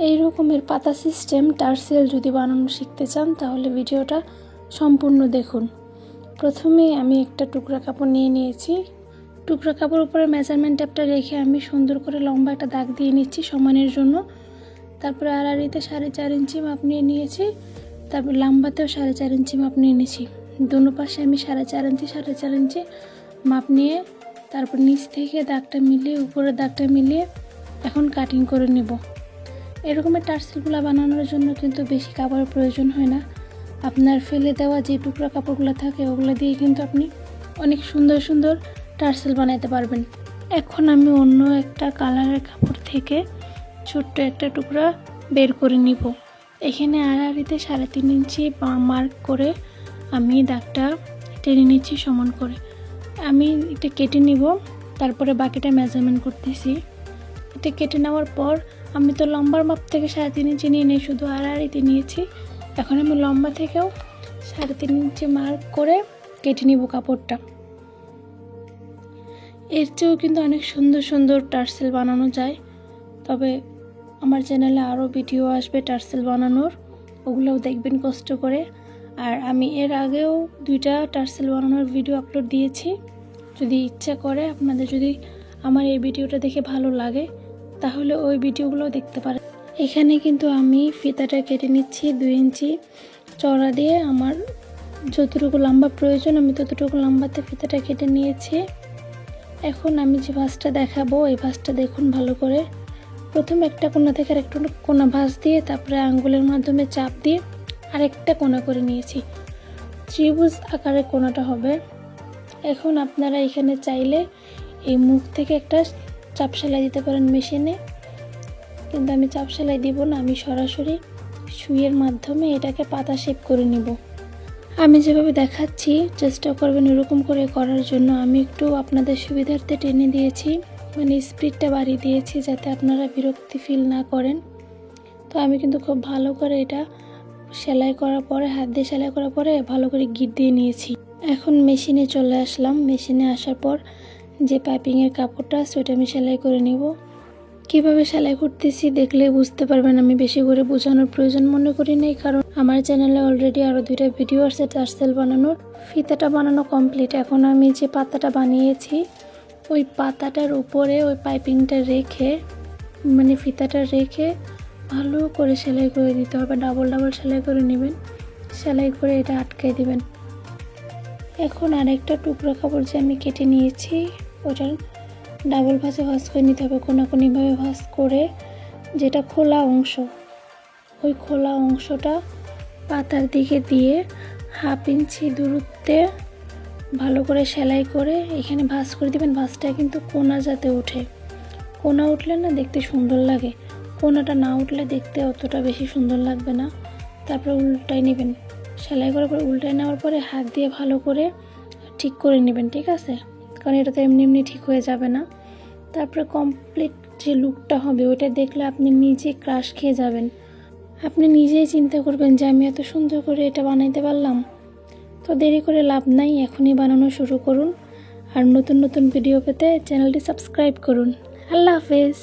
এই রকমের পাতা সিস্টেম টার্সেল যদি বানানো শিখতে চান তাহলে ভিডিওটা সম্পূর্ণ দেখুন। প্রথমে আমি একটা টুকরা কাপড় নিয়ে নিয়েছি। টুকরা কাপড় উপরে মেজারমেন্ট টেপটা রেখে আমি সুন্দর করে লম্বা একটা দাগ দিয়ে নিচ্ছি সমানের জন্য। তারপরে আড়াআড়িতে 4.5 ইঞ্চি মাপ নিয়ে নিয়েছি। তারপর লম্বাতেও 4.5 ইঞ্চি মাপ নিয়ে নিয়েছি। দুনো পাশে আমি 4.5 ইঞ্চি মাপ নিয়ে তারপর নিচ থেকে দাগটা মিলিয়ে উপরের দাগটা মিলিয়ে এখন কাটিং করে নেব। এরকমের টার্সেলগুলো বানানোর জন্য কিন্তু বেশি কাপড়ের প্রয়োজন হয় না। আপনার ফেলে দেওয়া যে টুকরা কাপড়গুলো থাকে ওগুলো দিয়ে কিন্তু আপনি অনেক সুন্দর সুন্দর টার্সেল বানাতে পারবেন। এখন আমি অন্য একটা কালারের কাপড় থেকে ছোট্ট একটা টুকরা বের করে নিব। এখানে আড়াআড়িতে 3.5 ইঞ্চি মার্ক করে আমি দাগটা টেনে নিচ্ছি সমান করে। আমি এটা কেটে নিব, তারপরে বাকিটা মেজারমেন্ট করতেছি। এটা কেটে নেওয়ার পর আমি তো লম্বার মাপ থেকে 3.5 ইঞ্চি নিয়ে নেই, শুধু আড়াআড়িতে নিয়েছি। এখন আমি লম্বা থেকেও 3.5 ইঞ্চি মার্ক করে কেটে নিব কাপড়টা। এর চেয়েও কিন্তু অনেক সুন্দর সুন্দর টার্সেল বানানো যায়, তবে আমার চ্যানেলে আরও ভিডিও আসবে টার্সেল বানানোর, ওগুলোও দেখবেন কষ্ট করে। আর আমি এর আগেও 2টা টার্সেল বানানোর ভিডিও আপলোড দিয়েছি। যদি ইচ্ছা করে আপনাদের, যদি আমার এই ভিডিওটা দেখে ভালো লাগে তাহলে ওই ভিডিওগুলো দেখতে পারেন। এখানে কিন্তু আমি ফিতাটা কেটে নিচ্ছি 2 ইঞ্চি চওড়া দিয়ে। আমার যতটুকু লম্বা প্রয়োজন আমি ততটুকু লম্বাতে ফিতাটা কেটে নিয়েছি। এখন আমি যে ভাঁজটা দেখাবো এই ভাঁজটা দেখুন ভালো করে। প্রথমে একটা কোণা থেকে আরেকটা কোণা ভাঁজ দিয়ে তারপরে আঙ্গুলের মাধ্যমে চাপ দিয়ে আরেকটা কোণা করে নিয়েছি। ত্রিভুজ আকারে কোণাটা হবে। এখন আপনারা এখানে চাইলে এই মুখ থেকে একটা চাপ সেলাই দিতে পারেন মেশিনে, কিন্তু আমি চাপ সেলাই দিব না, আমি সরাসরি সুইয়ের মাধ্যমে এটাকে পাতা শেপ করে নিব। আমি যেভাবে দেখাচ্ছি চেষ্টা করবেন এরকম করে করার জন্য। আমি একটু আপনাদের সুবিধার্থে টেনে দিয়েছি, মানে স্পিডটা বাড়িয়ে দিয়েছি যাতে আপনারা বিরক্তি ফিল না করেন। তো আমি কিন্তু খুব ভালো করে এটা সেলাই করার পরে, হাত দিয়ে সেলাই করার পরে ভালো করে গিট দিয়ে নিয়েছি। এখন মেশিনে চলে আসলাম। মেশিনে আসার পর যে পাইপিংয়ের কাপড়টা সেটা আমি সেলাই করে নিব। কিভাবে সেলাই করতেছি দেখলে বুঝতে পারবেন। আমি বেশি করে বোঝানোর প্রয়োজন মনে করি নাই, কারণ আমার চ্যানেলে অলরেডি আরও 2টা ভিডিও আছে টার্সেল বানানোর। ফিতাটা বানানো কমপ্লিট। এখন আমি যে পাতাটা বানিয়েছি ওই পাতাটার উপরে ওই পাইপিংটা রেখে, মানে ফিতাটা রেখে ভালো করে সেলাই করে দিতে হবে। ডাবল সেলাই করে নেবেন, সেলাই করে এটা আটকে দিবেন। এখন আরেকটা টুকরো কাপড় যে আমি কেটে নিয়েছি ওটার ডাবল ভাঁজে ভাঁজ করে নিতে হবে, কোনাকুনিভাবে ভাঁজ করে। যেটা খোলা অংশ, ওই খোলা অংশটা পাতার দিকে দিয়ে 1/2 ইঞ্চি দূরত্বে ভালো করে সেলাই করে এখানে ভাঁজ করে দিবেন। ভাঁজটা কিন্তু কোনা যাতে ওঠে, কোনা উঠলে না দেখতে সুন্দর লাগে, কোনাটা না উঠলে দেখতে অতটা বেশি সুন্দর লাগবে না। তারপরে উল্টাই নেবেন, সেলাই করার পরে উল্টাই নেওয়ার পরে হাত দিয়ে ভালো করে ঠিক করে নেবেন, ঠিক আছে? কারণ এটা তো এমনি এমনি ঠিক হয়ে যাবে না। তারপরে কমপ্লিট যে লুকটা হবে ওটা দেখলে আপনি নিজে ক্রাশ খেয়ে যাবেন। আপনি নিজেই চিন্তা করবেন যে আমি এত সুন্দর করে এটা বানাইতে পারলাম। তো দেরি করে লাভ নাই, এখনই বানানো শুরু করুন। আর নতুন নতুন ভিডিও পেতে চ্যানেলটি সাবস্ক্রাইব করুন। আল্লাহ হাফেজ।